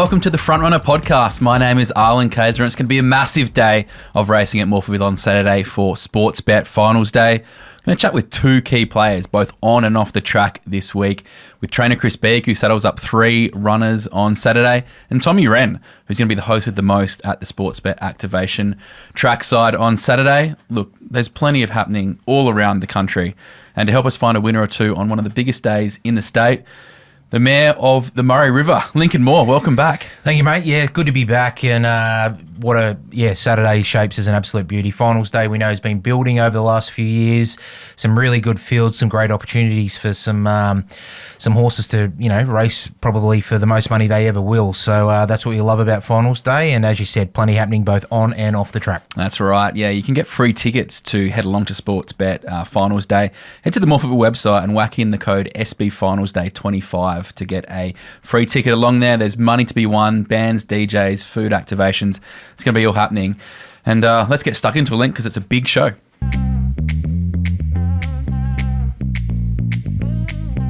welcome to the Frontrunner podcast. My name is Arlen, and it's going to be a massive day of racing at Morphettville on Saturday for Sportsbet Finals Day. I'm going to chat with two key players, both on and off the track this week, with trainer Chris Bieg, who saddles up 3 runners on Saturday, and Tom Rehn, who's going to be the host with the most at the Sportsbet Activation trackside on Saturday. Look, there's plenty of happening all around the country, and to help us find a winner or two on one of the biggest days in the state, the Mayor of the Murray River, Linc and Moore, welcome back. Thank you, mate. Yeah, good to be back. And Saturday shapes as an absolute beauty. Finals day, we know, has been building over the last few years. Some really good fields, some great opportunities for some horses to, race probably for the most money they ever will. So that's what you love about Finals day. And as you said, plenty happening both on and off the track. That's right. Yeah, you can get free tickets to head along to Sportsbet Finals day. Head to the Morphettville website and whack in the code SB Finals Day 25 to get a free ticket along there. There's money to be won, bands, DJs, food activations. It's going to be all happening. And let's get stuck into a Linc because it's a big show.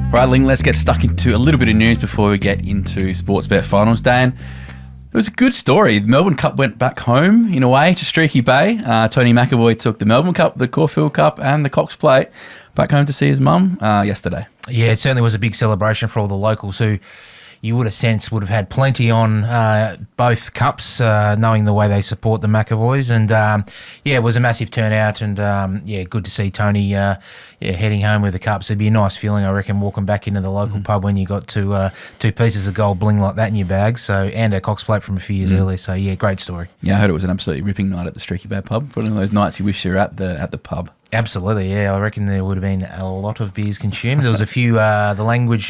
All right, Linc, let's get stuck into a little bit of news before we get into Sportsbet Finals Day. And it was a good story. The Melbourne Cup went back home, in a way, to Streaky Bay. Tony McAvoy took the Melbourne Cup, the Caulfield Cup and the Cox Plate back home to see his mum yesterday. Yeah, it certainly was a big celebration for all the locals who you would have sensed would have had plenty on both cups, knowing the way they support the McAvoys. And, it was a massive turnout. And, good to see Tony heading home with the cups. It'd be a nice feeling, I reckon, walking back into the local pub when you got two pieces of gold bling like that in your bag. And a Cox Plate from a few years earlier. So, great story. Yeah, I heard it was an absolutely ripping night at the Streaky Bay pub. One of those nights you wish you were at the pub. Absolutely, yeah. I reckon there would have been a lot of beers consumed. There was a few, the language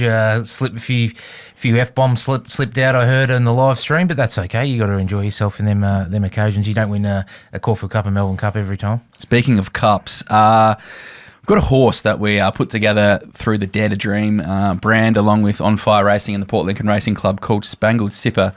slipped, a few F-bombs slipped out, I heard, in the live stream, but that's okay. You got to enjoy yourself in them occasions. You don't win a Caulfield Cup and Melbourne Cup every time. Speaking of cups, we've got a horse that we put together through the Dare to Dream brand, along with On Fire Racing and the Port Lincoln Racing Club, called Spangled Sipper.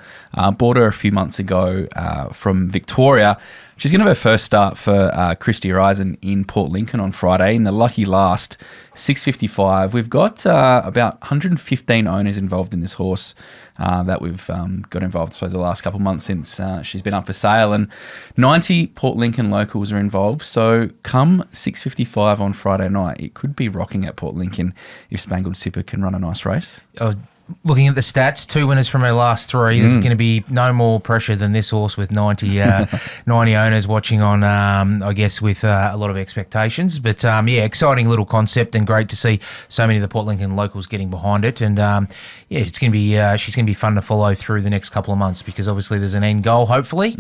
Bought her a few months ago from Victoria. She's going to have her first start for Christy Horizon in Port Lincoln on Friday in the lucky last 6:55. We've got about 115 owners involved in this horse that we've got involved, I suppose, the last couple of months since she's been up for sale, and 90 Port Lincoln locals are involved. So come 6:55 on Friday night, it could be rocking at Port Lincoln if Spangled Sipper can run a nice race. Looking at the stats, 2 winners from her last 3. There's going to be no more pressure than this horse with 90 owners watching on, I guess, with a lot of expectations. But, exciting little concept and great to see so many of the Port Lincoln locals getting behind it. And, it's going to be she's going to be fun to follow through the next couple of months because obviously there's an end goal, hopefully.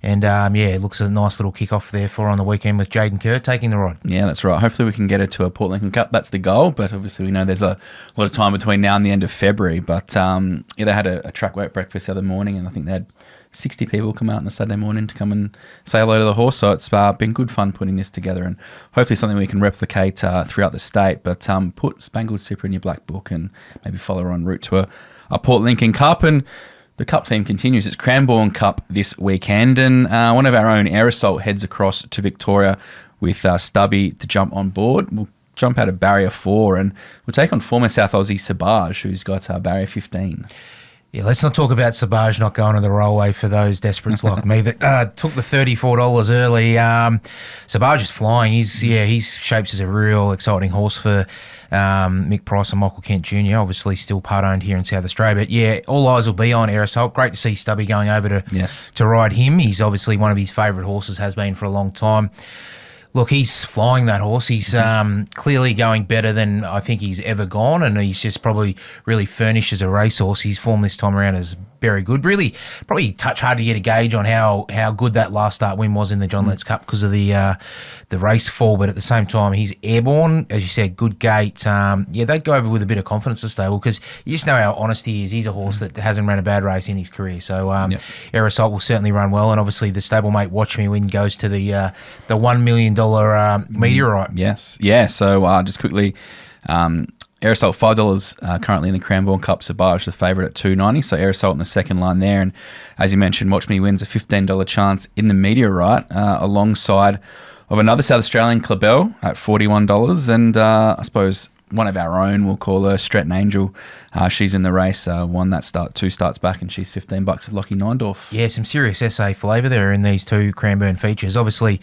And, it looks a nice little kick-off there for her on the weekend with Jaden Kerr taking the ride. Yeah, that's right. Hopefully we can get her to a Port Lincoln Cup. That's the goal. But obviously we know there's a lot of time between now and the end of February. But they had a track work breakfast the other morning, and I think they had 60 people come out on a Saturday morning to come and say hello to the horse. So it's been good fun putting this together, and hopefully something we can replicate throughout the state. But put Spangled Sipper in your black book and maybe follow her en route to a Port Lincoln Cup. And the Cup theme continues. It's Cranbourne Cup this weekend, and one of our own Aerosol heads across to Victoria with Stubby to jump on board. We'll jump out of barrier 4 and we'll take on former South Aussie Sabaj, who's got barrier 15. Yeah, let's not talk about Sabaj not going to the rollway for those desperates like me that took the $34 early. Sabaj is flying. He's shapes as a real exciting horse for Mick Price and Michael Kent Jr. Obviously still part owned here in South Australia. But all eyes will be on Aerosol. Great to see Stubby going over to ride him. He's obviously one of his favourite horses, has been for a long time. Look, he's flying that horse. He's clearly going better than I think he's ever gone, and he's just probably really furnished as a racehorse. His form this time around is very good. Really, probably touch hard to get a gauge on how good that last start win was in the John Letts Cup because of the race fall, but at the same time, he's airborne. As you said, good gait. They'd go over with a bit of confidence to stable because you just know how honest he is. He's a horse that hasn't run a bad race in his career. So Aerosol will certainly run well, and obviously the stablemate Watch Me Win goes to the $1 million meteorite. Yes. Yeah, so just quickly, Aerosol $5 currently in the Cranbourne Cup. Sabaj the favourite at $2.90. So Aerosol in the second line there. And as you mentioned, Watch Me Wins a $15 chance in the meteorite alongside of another South Australian Clabell at $41. And I suppose one of our own, we'll call her, Stretton Angel. She's in the race, won that start 2 starts back, and she's $15 of Lockie Neindorf. Yeah, some serious SA flavour there in these 2 Cranbourne features. Obviously,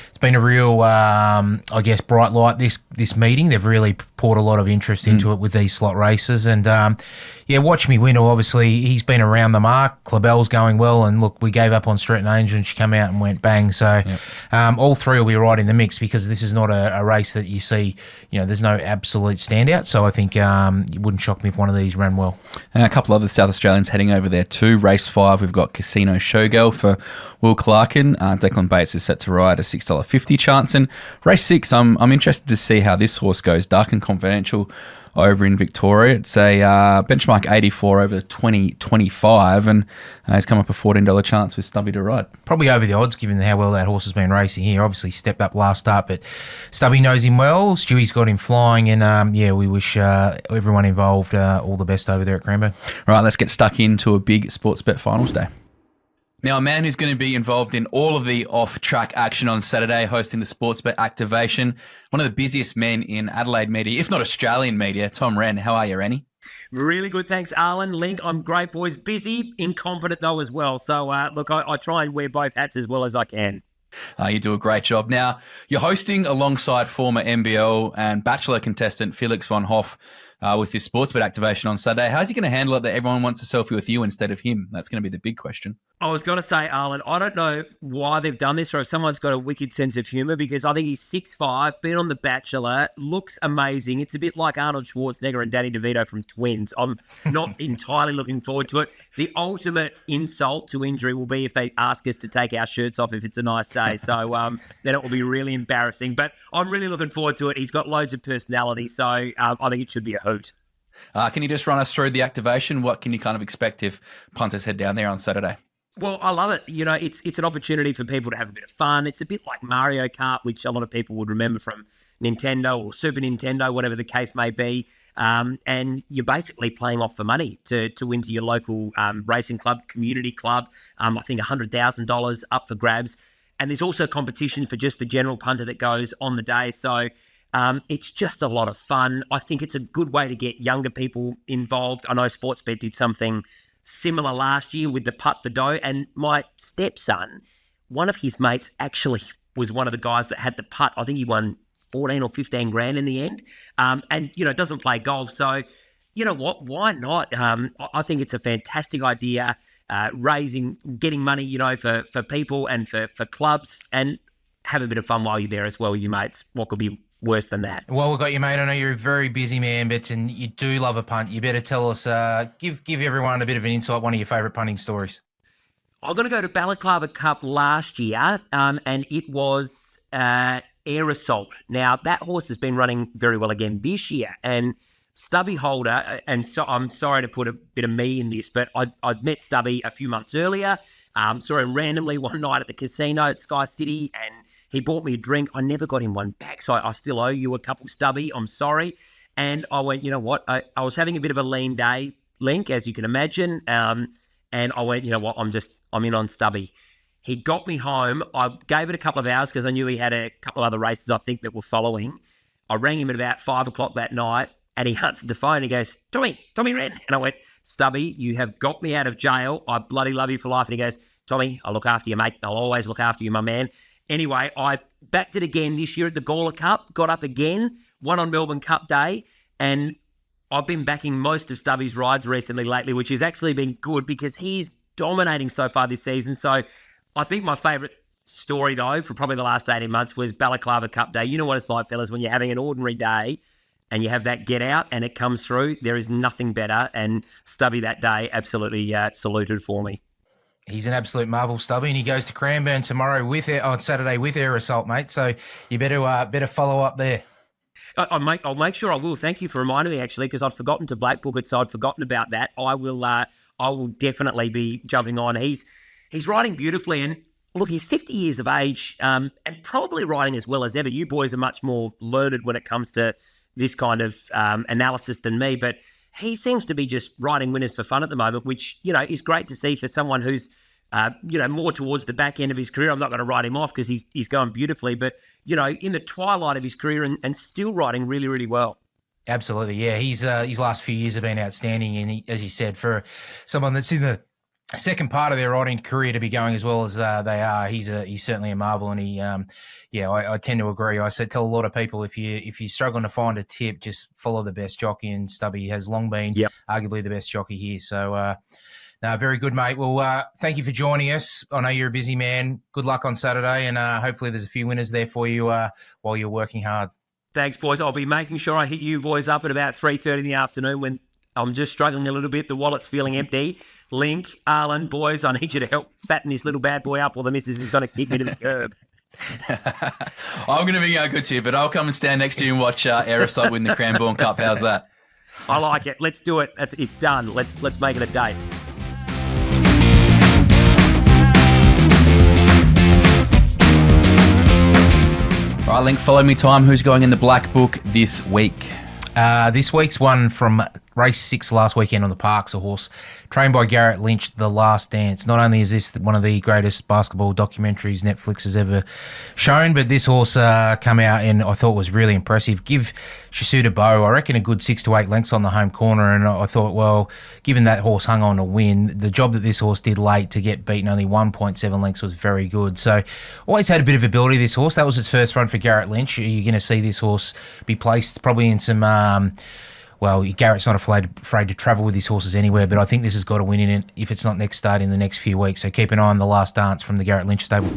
it's been a real, bright light this meeting. They've really poured a lot of interest into it with these slot races. And, Watch Me Winner, obviously, he's been around the mark. Clabell's going well. And, look, we gave up on Stretton Angel and she came out and went bang. So all 3 will be right in the mix because this is not a race that you see, there's no absolute standout. So I think it wouldn't shock me if one of these ran well. And a couple other South Australians heading over there too. Race 5, we've got Casino Showgirl for Will Clarkin. Declan Bates is set to ride a $6.50 chance. And race 6, I'm interested to see how this horse goes. Dark and Confidential over in Victoria. It's a benchmark 84 over 2025, and he's come up a $14 chance with Stubby to ride. Probably over the odds given how well that horse has been racing here. Obviously stepped up last start, but Stubby knows him well. Stewie's got him flying, and we wish everyone involved all the best over there at Cranbourne. Right, let's get stuck into a big Sportsbet Finals day. Now, a man who's going to be involved in all of the off-track action on Saturday, hosting the Sportsbet activation, one of the busiest men in Adelaide media, if not Australian media, Tom Rehn. How are you, Rennie? Really good, thanks, Arlen. Linc, I'm great, boys. Busy, incompetent, though, as well. So, I try and wear both hats as well as I can. You do a great job. Now, you're hosting alongside former NBL and Bachelor contestant Felix von Hoff with this Sportsbet activation on Saturday. How's he going to handle it that everyone wants a selfie with you instead of him? That's going to be the big question. I was going to say, Arlen, I don't know why they've done this or if someone's got a wicked sense of humour because I think he's 6'5", been on The Bachelor, looks amazing. It's a bit like Arnold Schwarzenegger and Danny DeVito from Twins. I'm not entirely looking forward to it. The ultimate insult to injury will be if they ask us to take our shirts off if it's a nice day. So then it will be really embarrassing. But I'm really looking forward to it. He's got loads of personality, so I think it should be a hoot. Can you just run us through the activation? What can you kind of expect if punters head down there on Saturday? Well, I love it. It's an opportunity for people to have a bit of fun. It's a bit like Mario Kart, which a lot of people would remember from Nintendo or Super Nintendo, whatever the case may be. And you're basically playing off for money to win to your local racing club, community club. I think $100,000 up for grabs. And there's also competition for just the general punter that goes on the day. So it's just a lot of fun. I think it's a good way to get younger people involved. I know Sportsbet did something similar last year with the Putt the Dough, and my stepson, one of his mates actually was one of the guys that had the putt. I think he won 14 or 15 grand in the end, and doesn't play golf, so you know what, why not? I think it's a fantastic idea, getting money for people and for clubs, and have a bit of fun while you're there as well with your mates. What could be worse than that? Well, we've got you, mate. I know you're a very busy man, but and you do love a punt. You better tell us, give everyone a bit of an insight, one of your favourite punting stories. I'm going to go to Balaclava Cup last year, and it was Air Assault. Now, that horse has been running very well again this year, and Stubby Holder, and so I'm sorry to put a bit of me in this, but I'd met Stubby a few months earlier, saw him randomly one night at the casino at Sky City, and he bought me a drink. I never got him one back, so I still owe you a couple, Stubby. I'm sorry. And I went, you know what? I was having a bit of a lean day, Linc, as you can imagine. And I went, you know what? I'm in on Stubby. He got me home. I gave it a couple of hours because I knew he had a couple of other races, I think, that were following. I rang him at about 5 o'clock that night, and he answered the phone. He goes, Tommy Rehn. And I went, Stubby, you have got me out of jail. I bloody love you for life. And he goes, Tommy, I'll look after you, mate. I'll always look after you, my man. Anyway, I backed it again this year at the Gawler Cup, got up again, won on Melbourne Cup Day, and I've been backing most of Stubby's rides recently lately, which has actually been good because he's dominating so far this season. So I think my favourite story, though, for probably the last 18 months was Balaclava Cup Day. You know what it's like, fellas, when you're having an ordinary day and you have that get out and it comes through, there is nothing better, and Stubby that day absolutely saluted for me. He's an absolute marvel, Stubby, and he goes to Cranbourne tomorrow on Saturday with Air Assault, mate. So you better follow up there. I'll make sure I will. Thank you for reminding me, actually, because I'd forgotten to black book it, so I'd forgotten about that. I will definitely be jumping on. He's riding beautifully, and look, he's 50 years of age, and probably riding as well as ever. You boys are much more learned when it comes to this kind of analysis than me, but he seems to be just riding winners for fun at the moment, which, is great to see for someone who's, more towards the back end of his career. I'm not going to write him off because he's going beautifully, but, in the twilight of his career and still riding really, really well. Absolutely, yeah. His last few years have been outstanding, and as you said, for someone that's in the second part of their riding career to be going as well as they are, he's certainly a marvel. And I tend to agree. Tell a lot of people, if you're struggling to find a tip, just follow the best jockey, and Stubby has long been arguably the best jockey here. So. No, very good, mate. Well, thank you for joining us. I know you're a busy man. Good luck on Saturday, and hopefully there's a few winners there for you while you're working hard. Thanks, boys. I'll be making sure I hit you boys up at about 3:30 in the afternoon when I'm just struggling a little bit. The wallet's feeling empty. Linc, Arlen, boys, I need you to help fatten this little bad boy up, or the missus is going to kick me to the curb. I'm going to be good to you, but I'll come and stand next to you and watch Aerosol win the Cranbourne Cup. How's that? I like it. Let's do it. It's done. Let's make it a day. All right, Linc, follow me time. Who's going in the Black Book this week? This week's one from race 6 last weekend on the Parks, a horse trained by Garrett Lynch, The Last Dance. Not only is this one of the greatest basketball documentaries Netflix has ever shown, but this horse come out and I thought was really impressive. Give Shasuda a bow, I reckon a good 6 to 8 lengths on the home corner, and I thought, well, given that horse hung on to win, the job that this horse did late to get beaten only 1.7 lengths was very good. So always had a bit of ability, this horse. That was its first run for Garrett Lynch. You're going to see this horse be placed probably in some... Garrett's not afraid to travel with his horses anywhere, but I think this has got to win in it if it's not next start in the next few weeks. So keep an eye on The Last Dance from the Garrett Lynch stable.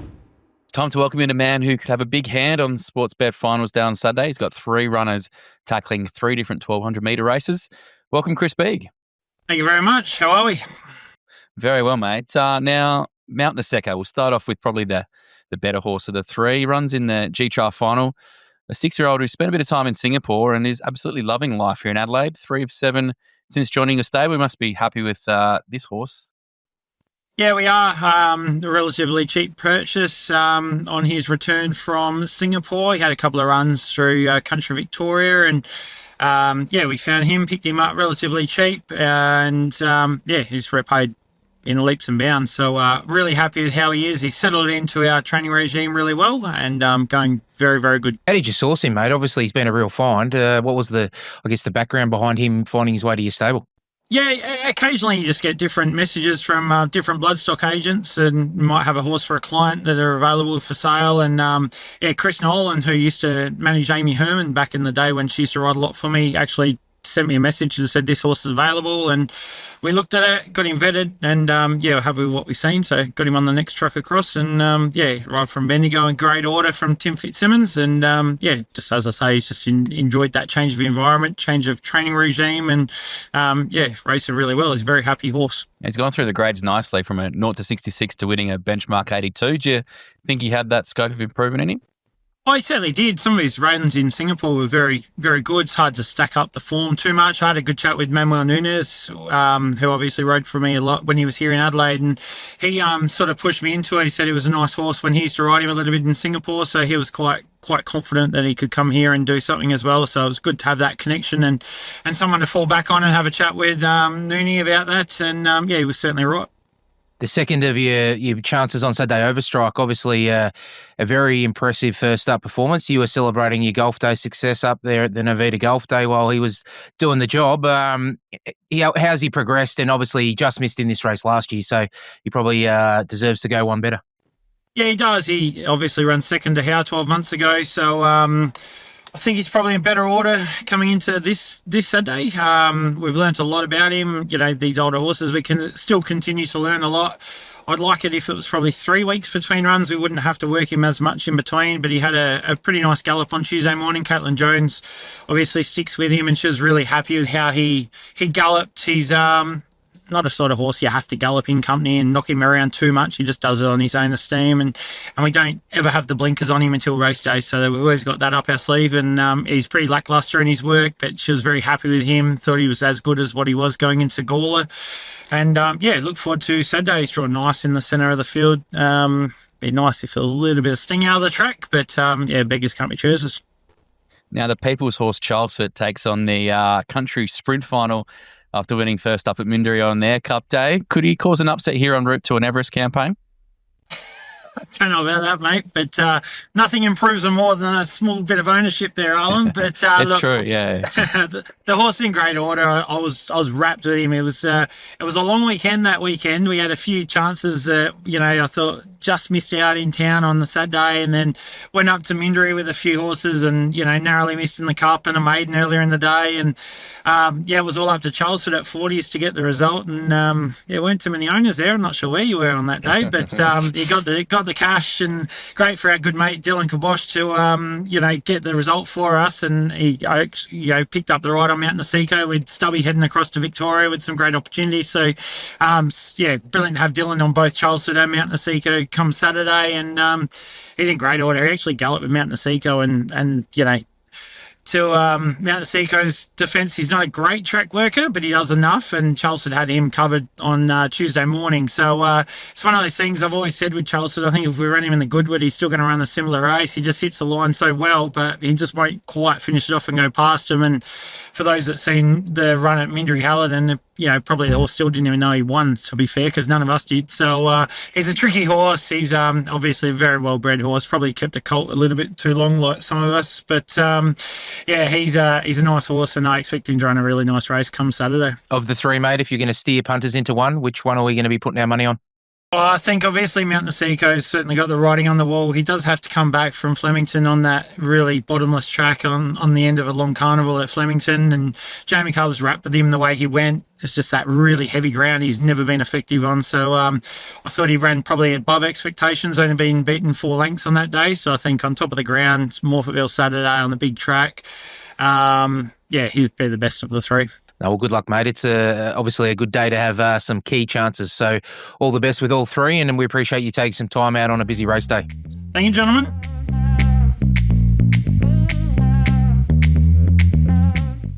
Time to welcome in a man who could have a big hand on Sportsbet Finals down on Saturday. He's got 3 runners tackling 3 different 1,200-metre races. Welcome, Chris Bieg. Thank you very much. How are we? Very well, mate. Now, Mount Niseka, we'll start off with probably the better horse of the 3. Runs in the G-Trial final. A 6-year-old who spent a bit of time in Singapore and is absolutely loving life here in Adelaide. 3 of 7 since joining a stable. We must be happy with this horse. Yeah, we are. A relatively cheap purchase on his return from Singapore. He had a couple of runs through Country Victoria, and we found him, picked him up relatively cheap, and he's repaid in leaps and bounds. So really happy with how he is. He's settled into our training regime really well, and going very, very good. How did you source him, mate? Obviously, he's been a real find. What was the background behind him finding his way to your stable? Yeah, occasionally you just get different messages from different bloodstock agents, and you might have a horse for a client that are available for sale. And Chris Nolan, who used to manage Amy Herman back in the day when she used to ride a lot for me, actually sent me a message and said this horse is available, and we looked at it, got him vetted, and happy with what we've seen. So got him on the next truck across, and right from Bendigo in great order from Tim Fitzsimmons, and just as I say, he's just enjoyed that change of environment, change of training regime, and racing really well. He's a very happy horse. He's gone through the grades nicely from a 0 to 66 to winning a benchmark 82. Do you think he had that scope of improvement in him? Oh, he certainly did. Some of his runs in Singapore were very, very good. It's hard to stack up the form too much. I had a good chat with Manuel Nunes, who obviously rode for me a lot when he was here in Adelaide, and he sort of pushed me into it. He said it was a nice horse when he used to ride him a little bit in Singapore, so he was quite confident that he could come here and do something as well. So it was good to have that connection and someone to fall back on and have a chat with Nooney about that. And he was certainly right. The second of your chances on Saturday Overstrike, obviously a very impressive first up performance. You were celebrating your golf day success up there at the Novita Golf Day while he was doing the job. How's he progressed? And obviously he just missed in this race last year, so he probably deserves to go one better. Yeah, he does. He obviously ran second to Howe 12 months ago, so I think he's probably in better order coming into this Saturday. We've learnt a lot about him. These older horses, we can still continue to learn a lot. I'd like it if it was probably 3 weeks between runs. We wouldn't have to work him as much in between, but he had a pretty nice gallop on Tuesday morning. Caitlin Jones obviously sticks with him, and she was really happy with how he galloped. He's not a sort of horse you have to gallop in company and knock him around too much. He just does it on his own esteem, and we don't ever have the blinkers on him until race day, so we've always got that up our sleeve. And he's pretty lackluster in his work, but she was very happy with him, thought he was as good as what he was going into Gawler. And look forward to Saturday. He's drawn nice in the centre of the field. Be nice if there was a little bit of sting out of the track, but beggars can't be choosers. Now the People's Horse Charlesford takes on the Country Sprint Final after winning first up at Mindarie on their Cup Day. Could he cause an upset here en route to an Everest campaign? Don't know about that, mate, but nothing improves them more than a small bit of ownership there, Arlen. But It's look, true, yeah. the horse in great order. I was wrapped with him. It was a long weekend that weekend. We had a few chances that I thought just missed out in town on the Saturday, and then went up to Mindry with a few horses, and narrowly missed in the Cup and a maiden earlier in the day, and it was all up to Chelmsford at 40s to get the result, and weren't too many owners there. I'm not sure where you were on that day, but he got the cash, and great for our good mate Dylan Kibosh to get the result for us, and he picked up the ride on Mount Nasico with Stubby heading across to Victoria with some great opportunities. So brilliant to have Dylan on both Chelmsford and Mount Nasico come Saturday, and he's in great order. He actually galloped with Mount Nasico, and to Mount Nasico's defence, he's not a great track worker, but he does enough, and Chelmsford had him covered on Tuesday morning. So it's one of those things I've always said with Chelmsford. I think if we run him in the Goodwood, he's still going to run a similar race. He just hits the line so well, but he just won't quite finish it off and go past him. And for those that seen the run at Mindry Halidon, probably the horse still didn't even know he won, to be fair, because none of us did. So he's a tricky horse. He's obviously a very well-bred horse, probably kept a colt a little bit too long like some of us, but he's a nice horse, and I expect him to run a really nice race come Saturday. Of the three, mate, if you're going to steer punters into one, which one are we going to be putting our money on? Well, I think obviously Mount Nasico's certainly got the writing on the wall. He does have to come back from Flemington on that really bottomless track on the end of a long carnival at Flemington, and Jamie Carr was wrapped with him the way he went. It's just that really heavy ground he's never been effective on. So I thought he ran probably above expectations, only been beaten 4 lengths on that day. So I think on top of the ground, Morphettville Saturday on the big track, he'd be the best of the three. Well, good luck, mate. It's obviously a good day to have some key chances. So all the best with all three, and we appreciate you taking some time out on a busy race day. Thank you, gentlemen.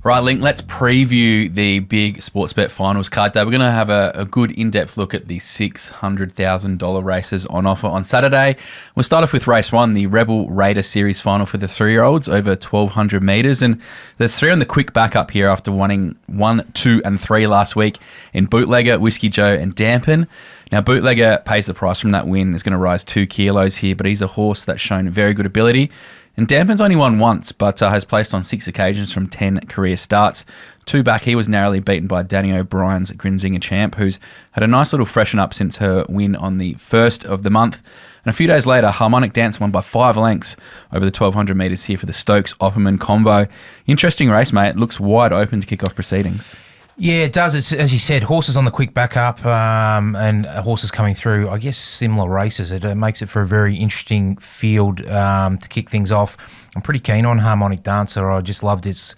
Right, Linc, let's preview the big Sportsbet Finals card day. We're going to have a good in-depth look at the $600,000 races on offer on Saturday. We'll start off with race 1, the Rebel Raider Series final for the 3-year-olds over 1,200 metres. And there's 3 on the quick backup here after winning 1, 2 and 3 last week in Bootlegger, Whiskey Joe and Dampen. Now, Bootlegger pays the price from that win. Is going to rise 2 kilos here, but he's a horse that's shown very good ability. And Dampen's only won once, but has placed on 6 occasions from 10 career starts. 2 back, he was narrowly beaten by Danny O'Brien's Grinzinger Champ, who's had a nice little freshen up since her win on the 1st of the month. And a few days later, Harmonic Dance won by 5 lengths over the 1,200 metres here for the Stokes-Opperman combo. Interesting race, mate. It looks wide open to kick off proceedings. Yeah, it does. It's, as you said, horses on the quick backup and horses coming through, I guess, similar races. It makes it for a very interesting field to kick things off. I'm pretty keen on Harmonic Dancer. I just loved its,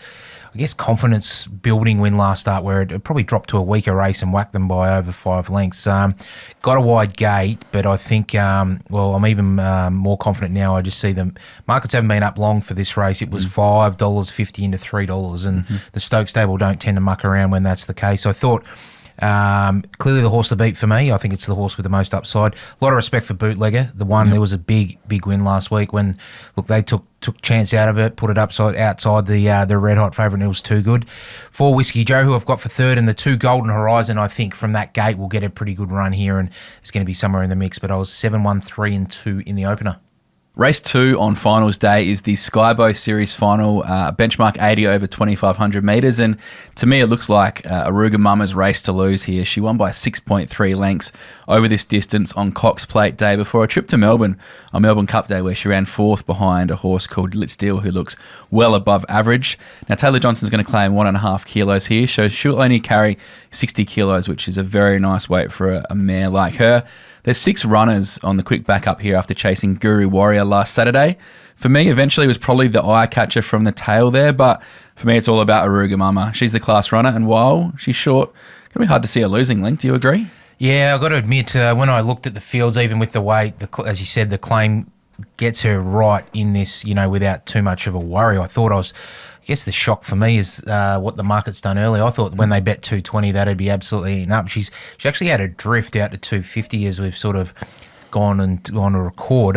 confidence building win last start, where it probably dropped to a weaker race and whacked them by over 5 lengths. Got a wide gate, but I think, I'm even more confident now. I just see the markets haven't been up long for this race. It was $5.50 into $3, and the Stoke stable don't tend to muck around when that's the case. I thought clearly the horse to beat for me. I think it's the horse with the most upside. A lot of respect for Bootlegger. There was a big win last week when they took chance out of it, put it outside the red hot favourite, and it was too good. 4 Whiskey Joe, who I've got for third, and the 2 Golden Horizon, I think from that gate will get a pretty good run here, and it's going to be somewhere in the mix. But I was 7-1, 3 and 2 in the opener. Race 2 on finals day is the Skybow Series final, benchmark 80 over 2,500 metres. And to me, it looks like Aruga Mama's race to lose here. She won by 6.3 lengths over this distance on Cox Plate Day before a trip to Melbourne on Melbourne Cup Day, where she ran 4th behind a horse called Litsteel, who looks well above average. Now, Taylor Johnson's going to claim 1.5 kilos here, so she'll only carry 60 kilos, which is a very nice weight for a mare like her. There's 6 runners on the quick backup here after chasing Guru Warrior last Saturday. For me, eventually it was probably the eye catcher from the tail there, but for me it's all about Aruga Mama. She's the class runner, and while she's short, it's going to be hard to see her losing, Linc. Do you agree? Yeah, I've got to admit, when I looked at the fields, even with the weight, as you said, the claim gets her right in this, without too much of a worry. I guess the shock for me is what the market's done earlier. I thought when they bet 220, that'd be absolutely enough. She actually had a drift out to 250 as we've sort of gone to record.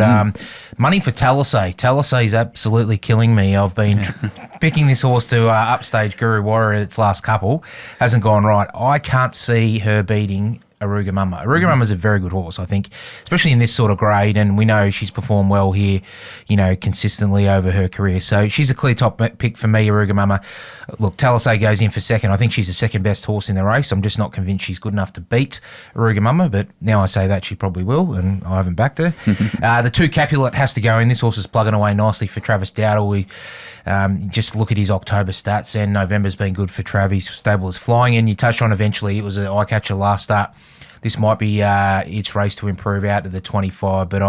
Money for Talisay. Talisay is absolutely killing me. I've been picking this horse to upstage Guru Warrior its last couple. Hasn't gone right. I can't see her beating Aruga Mama. Aruga Mama's a very good horse, I think, especially in this sort of grade, and we know she's performed well here, consistently over her career. So she's a clear top pick for me, Aruga Mama. Look, Talisay goes in for second. I think she's the second best horse in the race. I'm just not convinced she's good enough to beat Aruga Mama, but now I say that she probably will, and I haven't backed her. The 2 Capulet has to go in. This horse is plugging away nicely for Travis Dowdle. We just look at his October stats, and November's been good for Travis. Stable is flying, and you touched on eventually it was an eye catcher last start. This might be its race to improve out to the 25, but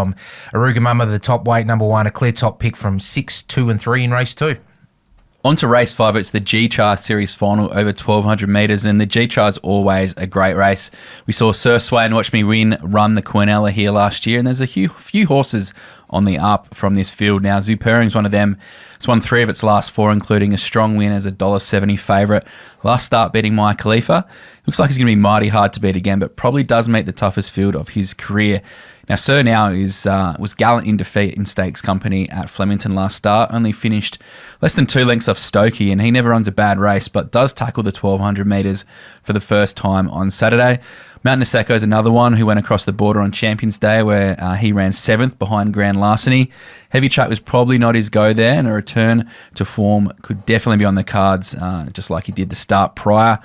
Aruga Mama, the top weight, number 1, a clear top pick from 6, 2 and 3 in race 2. On to race 5, it's the G-Char Series Final over 1,200 metres, and the G-Char is always a great race. We saw Sir Sway and Watch Me Win run the Quinella here last year, and there's a few horses on the up from this field now. Zoo Purring's one of them. It's won 3 of its last 4, including a strong win as a $1.70 favourite. Last start beating Maya Khalifa. Looks like he's going to be mighty hard to beat again, but probably does meet the toughest field of his career. Now, Sir Now was gallant in defeat in stakes company at Flemington last start, only finished less than 2 lengths off Stokey, and he never runs a bad race, but does tackle the 1,200 metres for the first time on Saturday. Mount Niseko is another one who went across the border on Champions Day, where he ran 7th behind Grand Larceny. Heavy Track was probably not his go there, and a return to form could definitely be on the cards, just like he did the start prior.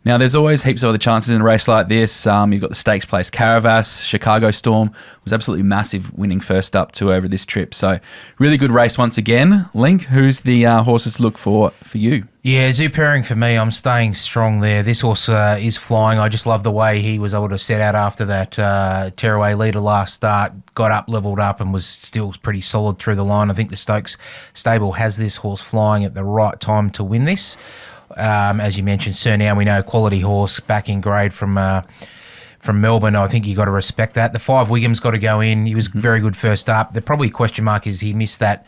Now, there's always heaps of other chances in a race like this. You've got the stakes place Caravas. Chicago Storm was absolutely massive, winning first up 2 over this trip. So, really good race once again. Linc, who's the horses to look for you? Yeah, Zoo Purring for me. I'm staying strong there. This horse is flying. I just love the way he was able to set out after that tearaway leader last start, got up, levelled up, and was still pretty solid through the line. I think the Stokes stable has this horse flying at the right time to win this. As you mentioned, Sir Now, we know quality horse back in grade from Melbourne. I think you got to respect that. The 5 Wiggum's got to go in. He was very good first up. The probably question mark is he missed that.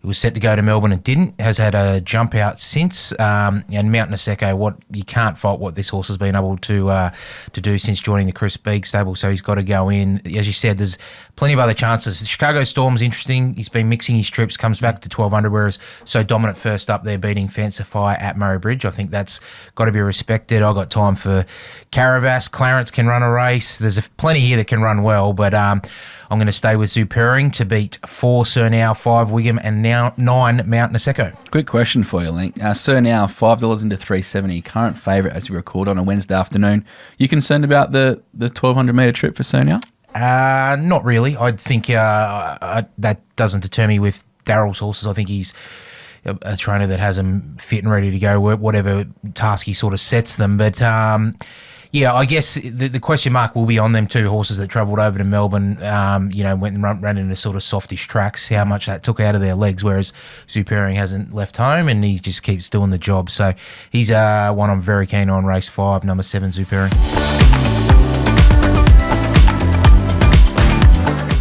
It was set to go to Melbourne and didn't. Has had a jump out since. And Mount Niseko, you can't fault what this horse has been able to do since joining the Chris Bieg stable. So he's got to go in. As you said, there's plenty of other chances. The Chicago Storm's interesting. He's been mixing his trips, comes back to 1,200, whereas so dominant first up there, beating Fancify at Murray Bridge. I think that's got to be respected. I got time for Caravas. Clarence can run a race. There's plenty here that can run well, but I'm going to stay with Zoo Purring to beat 4 Sir Now, 5 Wiggum, and now 9 Mount Niseko. Quick question for you, Linc. Sir Now, $5 into $3.70, current favourite as we record on a Wednesday afternoon. You concerned about the 1,200 metre trip for Sir Now? Not really. I think that doesn't deter me with Darryl's horses. I think he's a trainer that has them fit and ready to go, whatever task he sort of sets them. But yeah, I guess the question mark will be on them 2 horses that travelled over to Melbourne, went and ran into sort of softish tracks, how much that took out of their legs, whereas Zoo Purring hasn't left home and he just keeps doing the job. So he's one I'm very keen on, race 5, number 7, Zoo Purring.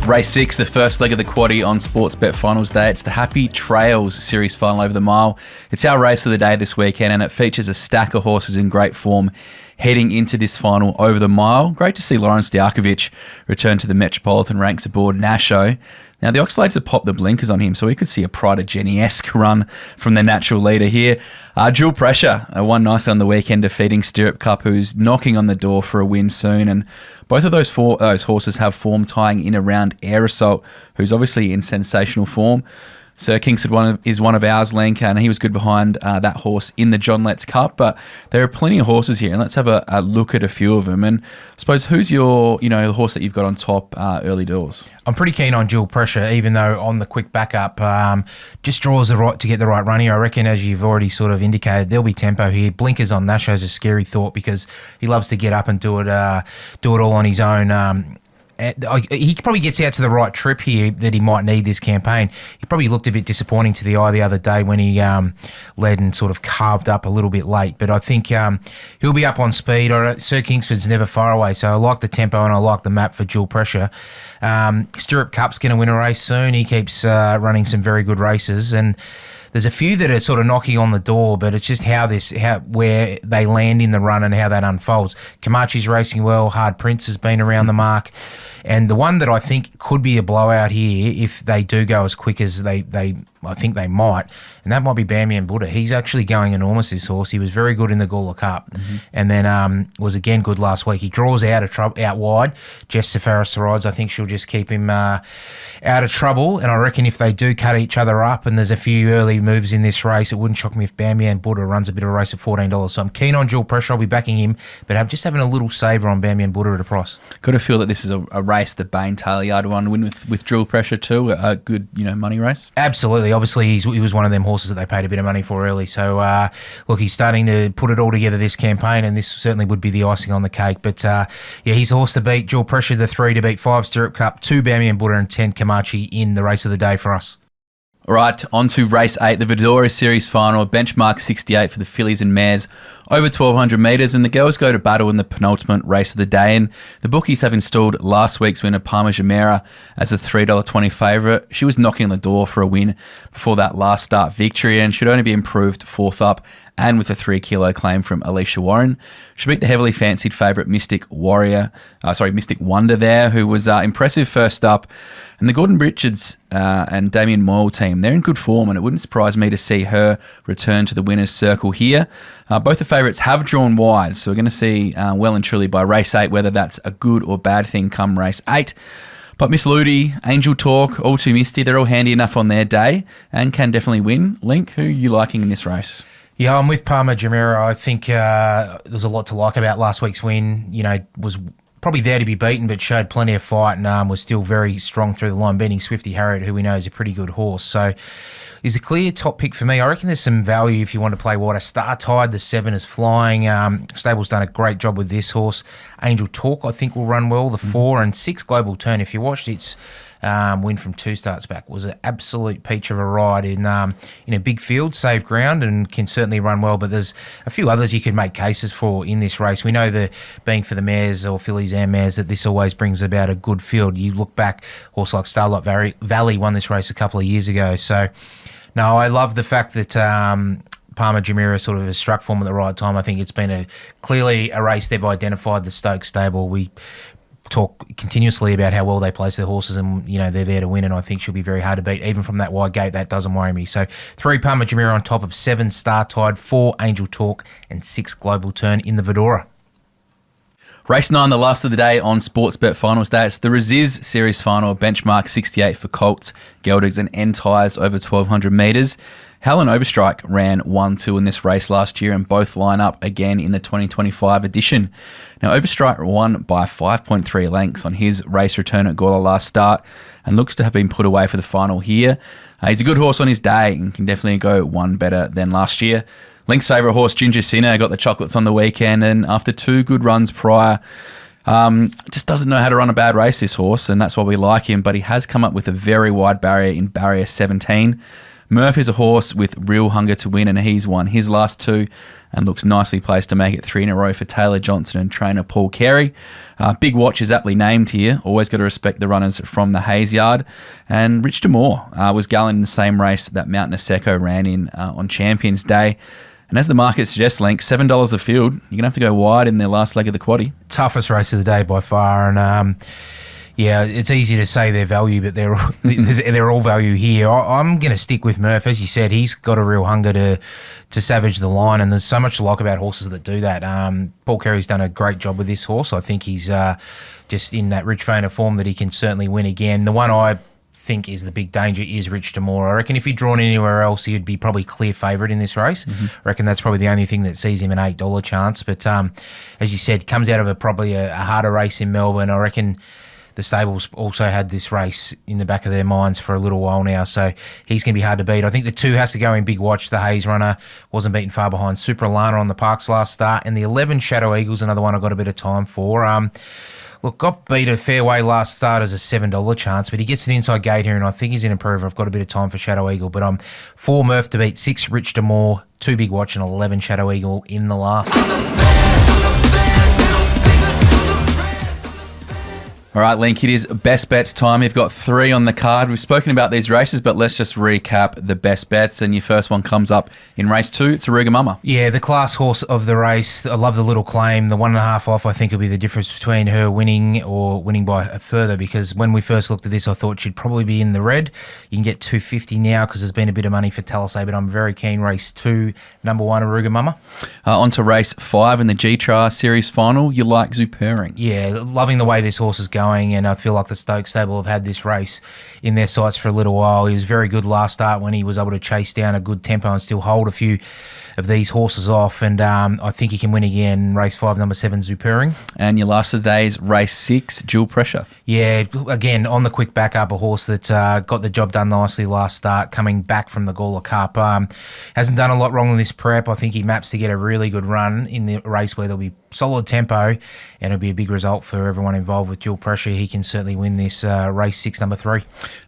Race 6, the first leg of the quaddie on Sportsbet Finals Day. It's the Happy Trails Series Final over the mile. It's our race of the day this weekend, and it features a stack of horses in great form heading into this final over the mile. Great to see Lawrence Diakovic return to the Metropolitan ranks aboard Nasho. Now, the Oxalates have popped the blinkers on him, so we could see a Pride of Jenny-esque run from the natural leader here. Dual Pressure, won nicely on the weekend, defeating Stirrup Cup, who's knocking on the door for a win soon. And both of those horses have form tying in around Air Assault, who's obviously in sensational form. Sir Kingsford is one of ours, Linc, and he was good behind that horse in the John Letts Cup. But there are plenty of horses here, and let's have a look at a few of them. And I suppose, who's your, the horse that you've got on top early doors? I'm pretty keen on Dual Pressure, even though on the quick backup, just draws the right to get the right run here. I reckon, as you've already sort of indicated, there'll be tempo here. Blinkers on Nasho's a scary thought because he loves to get up and do it all on his own. He probably gets out to the right trip here that he might need this campaign. He probably looked a bit disappointing to the eye the other day when he led and sort of carved up a little bit late. But I think he'll be up on speed. Sir Kingsford's never far away, so I like the tempo and I like the map for Dual Pressure. Stirrup Cup's going to win a race soon. He keeps running some very good races, and there's a few that are sort of knocking on the door, but it's just where they land in the run and how that unfolds. Kamachi's racing well. Hard Prince has been around the mark. And the one that I think could be a blowout here, if they do go as quick as they I think they might, and that might be Bamian Buddha. He's actually going enormous, this horse. He was very good in the Gawler Cup, and then was again good last week. He draws out wide. Jess Safaris rides. I think she'll just keep him out of trouble, and I reckon if they do cut each other up and there's a few early moves in this race, it wouldn't shock me if Bamian Buddha runs a bit of a race at $14. So I'm keen on dual pressure. I'll be backing him, but I'm just having a little saver on Bamian Buddha at a price. Got to feel that this is a race that Bain Taylor Yard won win with dual pressure too. A good money race. Absolutely. Obviously, he was one of them horses that they paid a bit of money for early. So look, he's starting to put it all together this campaign, and this certainly would be the icing on the cake. But he's a horse to beat. Dual pressure, the 3 to beat, 5 Stirrup Cup, 2 Bamian Buddha and 10 Kamachi in the race of the day for us. All right, on to race 8, the Vidora Series final, benchmark 68 for the fillies and mares over 1,200 metres, and the girls go to battle in the penultimate race of the day. And the bookies have installed last week's winner, Palma Jumeirah, as a $3.20 favourite. She was knocking on the door for a win before that last start victory, and should only be improved 4th up, and with a 3 kilo claim from Alicia Warren. She beat the heavily fancied favourite Mystic Wonder there, who was impressive first up. And the Gordon Richards and Damien Moyle team, they're in good form, and it wouldn't surprise me to see her return to the winner's circle here. Both the favourites have drawn wide, so we're going to see well and truly by race 8 whether that's a good or bad thing come race 8. But Miss Ludi, Angel Talk, All Too Misty, they're all handy enough on their day and can definitely win. Linc, who are you liking in this race? Yeah, I'm with Palma Jumeirah. I think there's a lot to like about last week's win. Was probably there to be beaten, but showed plenty of fight and was still very strong through the line, beating Swifty Harriet, who we know is a pretty good horse. So he's a clear top pick for me. I reckon there's some value if you want to play wide. Star Tide, the 7 is flying. Stable's done a great job with this horse. Angel Talk, I think, will run well. The 4 and 6 Global Turn. If you watched its win from 2 starts back, was an absolute peach of a ride in a big field, safe ground, and can certainly run well. But there's a few others you could make cases for in this race. We know that being for the mares or fillies and mares, that this always brings about a good field. You look back, horse like Starlight Valley won this race a couple of years ago. So, no, I love the fact that Palma Jumeirah sort of has struck form at the right time. I think it's been clearly a race they've identified, the Stokes stable. We talk continuously about how well they place their horses, and they're there to win, and I think she'll be very hard to beat even from that wide gate. That doesn't worry me. So 3 Palma Jumeirah on top of 7 Star Tide, 4 Angel Talk and 6 Global Turn in the Vidora. Race 9, the last of the day on Sportsbet Finals Day. It's the Raziz Series final, benchmark 68 for colts, geldings and entires over 1,200 metres. Helen Overstrike ran 1-2 in this race last year, and both line up again in the 2025 edition. Now, Overstrike won by 5.3 lengths on his race return at Gawler last start and looks to have been put away for the final here. He's a good horse on his day and can definitely go one better than last year. Linc's favourite horse, Ginger Sinner, got the chocolates on the weekend, and after 2 good runs prior, just doesn't know how to run a bad race, this horse, and that's why we like him. But he has come up with a very wide barrier in barrier 17. Murph is a horse with real hunger to win, and he's won his last 2 and looks nicely placed to make it 3 in a row for Taylor Johnson and trainer Paul Carey. Big Watch is aptly named here. Always got to respect the runners from the Hayes Yard. And Rich D'Amour was gallant in the same race that Mount Niseko ran in on Champions Day. And as the market suggests, Linc, $7 a field. You're going to have to go wide in their last leg of the quaddie. Toughest race of the day by far, and yeah, it's easy to say their value, but they're all value here. I'm going to stick with Murph. As you said, he's got a real hunger to savage the line, and there's so much to like about horses that do that. Paul Carey's done a great job with this horse. I think he's just in that rich vein of form that he can certainly win again. The one I think is the big danger is Rich D'Amour. I reckon if he'd drawn anywhere else, he would be probably clear favourite in this race. I reckon that's probably the only thing that sees him an $8 chance. But as you said, comes out of probably a harder race in Melbourne. I reckon the stables also had this race in the back of their minds for a little while now, so he's going to be hard to beat. I think the 2 has to go in Big Watch. The Hayes runner wasn't beaten far behind. Super Alana on the Parks last start, and the 11 Shadow Eagles, another one I've got a bit of time for. Look, got beat a fairway last start as a $7 chance, but he gets an inside gate here, and I think he's an improver. I've got a bit of time for Shadow Eagle, but I'm 4 Murph to beat, 6 Rich D'Amour, 2 Big Watch, and 11 Shadow Eagle in the last. All right, Linc, it is best bets time. You've got 3 on the card. We've spoken about these races, but let's just recap the best bets. And your first one comes up in race 2. It's Aruga Mama. Yeah, the class horse of the race. I love the little claim. The 1.5 off, I think, will be the difference between her winning or winning by a further, because when we first looked at this, I thought she'd probably be in the red. You can get 250 now because there's been a bit of money for Talisay, but I'm very keen. Race 2, number 1, Aruga Mama. On to race 5 in the G-Tra Series Final. You like Zupering. Yeah, loving the way this horse is going, and I feel like the Stoke stable have had this race in their sights for a little while. He was very good last start when he was able to chase down a good tempo and still hold a few of these horses off, and I think he can win again. Race 5, number 7, Zupering. And your last of the day is race 6, Dual Pressure. Yeah, again, on the quick backup, a horse that got the job done nicely last start, coming back from the Gawler Cup. Hasn't done a lot wrong in this prep. I think he maps to get a really good run in the race where there'll be solid tempo, and it'll be a big result for everyone involved with Dual Pressure. He can certainly win this race 6, number 3.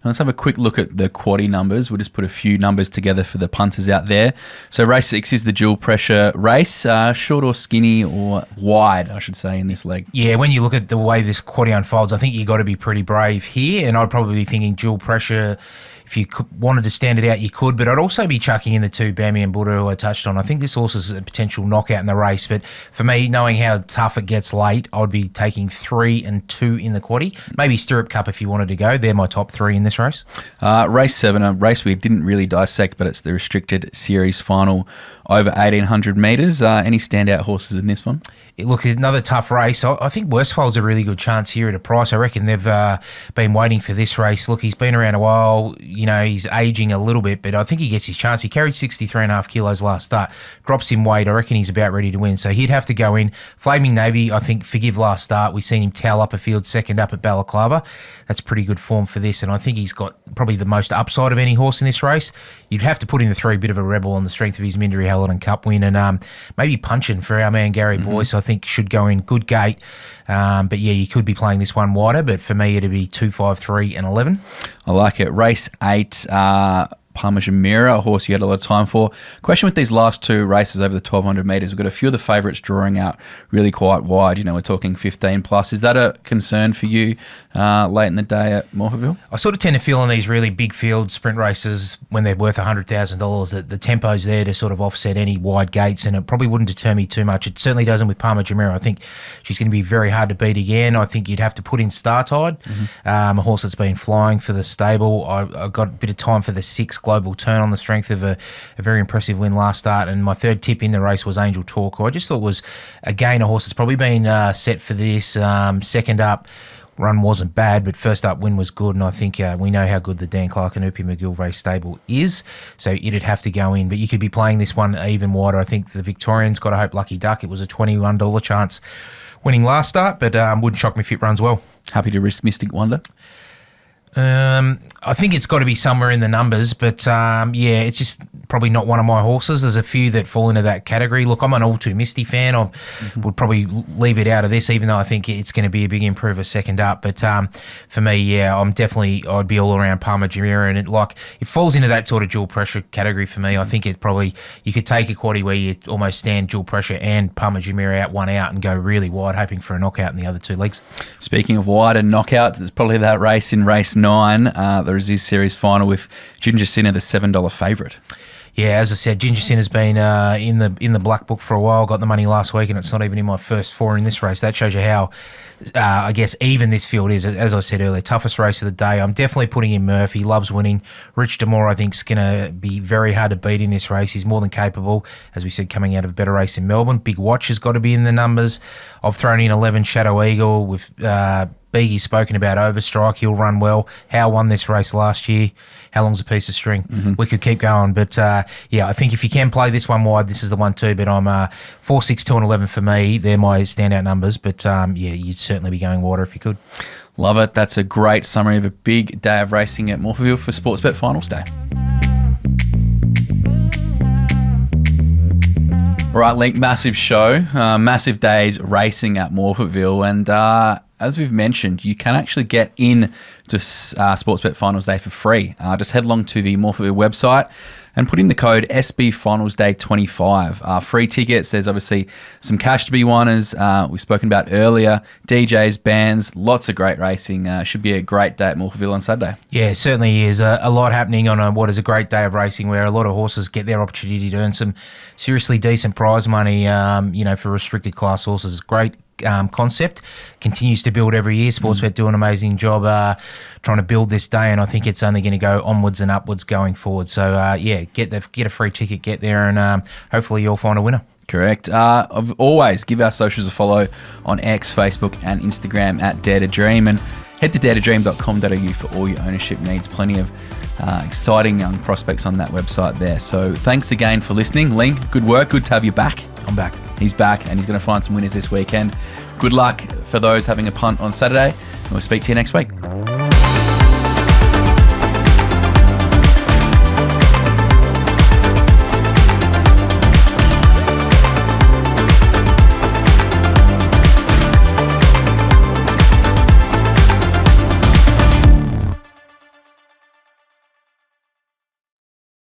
Let's have a quick look at the quaddie numbers. We'll just put a few numbers together for the punters out there. So race 6 is the Dual Pressure race. Short or skinny or wide, I should say, in this leg? Yeah, when you look at the way this quaddie unfolds, I think you got to be pretty brave here, and I'd probably be thinking Dual Pressure. If you wanted to stand it out, you could, but I'd also be chucking in the 2, Bambi and Buddha, who I touched on. I think this horse is a potential knockout in the race, but for me, knowing how tough it gets late, I'd be taking 3 and 2 in the quaddie. Maybe Stirrup Cup if you wanted to go. They're my top 3 in this race. Race 7, a race we didn't really dissect, but it's the restricted series final over 1,800 metres. Any standout horses in this one? Look, another tough race. I think Worsfold's a really good chance here at a price. I reckon they've been waiting for this race. Look, he's been around a while. You know, he's aging a little bit, but I think he gets his chance. He carried 63.5 kilos last start. Drops in weight. I reckon he's about ready to win. So he'd have to go in. Flaming Navy, I think, forgive last start. We've seen him towel up a field second up at Balaclava. That's pretty good form for this, and I think he's got probably the most upside of any horse in this race. You'd have to put in the 3, bit of a rebel on the strength of his Minderi Hallinan Cup win, and maybe punching for our man Gary Boyce, I think should go in. Good gate. But yeah, you could be playing this one wider, but for me it'd be 2, 5, 3 and 11. I like it. Race 8, Parmesan Mirror, a horse you had a lot of time for. Question with these last 2 races over the 1,200 metres, we've got a few of the favourites drawing out really quite wide. You know, we're talking 15 plus. Is that a concern for you late in the day at Morphettville? I sort of tend to feel in these really big field sprint races when they're worth $100,000 that the tempo's there to sort of offset any wide gates, and it probably wouldn't deter me too much. It certainly doesn't with Parma Jamira. I think she's going to be very hard to beat again. I think you'd have to put in Startide, a horse that's been flying for the stable. I've got a bit of time for the 6 Global Turn on the strength of a very impressive win last start, and my 3rd tip in the race was Angel Talk, who I just thought was, again, a horse that's probably been set for this. Second up run wasn't bad, but first up win was good, and I think we know how good the Dan Clark and Upi McGill race stable is, so it'd have to go in. But you could be playing this one even wider. I think the Victorians got to hope Lucky Duck. It was a $21 chance winning last start, but wouldn't shock me if it runs well. Happy to risk Mystic Wonder? I think it's got to be somewhere in the numbers, but yeah, it's just probably not one of my horses. There's a few that fall into that category. Look, I'm an All Too Misty fan. I would probably leave it out of this, even though I think it's going to be a big improver second up. But for me, yeah, I'd be all around Parma Jamira, and it falls into that sort of dual pressure category for me. I think it's probably, you could take a quaddie where you almost stand dual pressure and Parma Jamira out, one out, and go really wide, hoping for a knockout in the other 2 legs. Speaking of wide and knockouts, it's probably that race in race 9, the Resist Series final with Ginger Sinner, the $7 favourite. Yeah, as I said, Ginger Sinner's been in the black book for a while. Got the money last week, and it's not even in my first 4 in this race. That shows you how, I guess, even this field is. As I said earlier, toughest race of the day. I'm definitely putting in Murphy. Loves winning. Rich D'Amore, I think, is going to be very hard to beat in this race. He's more than capable, as we said, coming out of a better race in Melbourne. Big Watch has got to be in the numbers. I've thrown in 11 Shadow Eagle with Biegie's spoken about Overstrike. He'll run well. Howe won this race last year. How long's a piece of string? We could keep going. But, yeah, I think if you can play this one wide, this is the one too. But I'm 4, 6, 2 and 11 for me. They're my standout numbers. But, yeah, you'd certainly be going wider if you could. Love it. That's a great summary of a big day of racing at Morphettville for Sportsbet Finals Day. All right, Linc, massive show, massive days racing at Morphettville, and as we've mentioned, you can actually get in to Sportsbet Finals Day for free. Just head along to the Morphettville website and put in the code SB Finals Day 25. Free tickets. There's obviously some cash to be won, as we've spoken about earlier. DJs, bands, lots of great racing. Should be a great day at Morphettville on Saturday. Yeah, certainly is. A lot happening on what is a great day of racing, where a lot of horses get their opportunity to earn some seriously decent prize money, for restricted class horses. Great concept, continues to build every year. Sportsbet do an amazing job trying to build this day, and I think it's only going to go onwards and upwards going forward. So get a free ticket, get there, and hopefully you'll find a winner. Correct. Always give our socials a follow on X, Facebook and Instagram at Dare to Dream, and head to daretodream.com.au for all your ownership needs. Plenty of exciting young prospects on that website there. So thanks again for listening. Linc, good work. Good to have you back. I'm back. He's back, and he's going to find some winners this weekend. Good luck for those having a punt on Saturday, and we'll speak to you next week.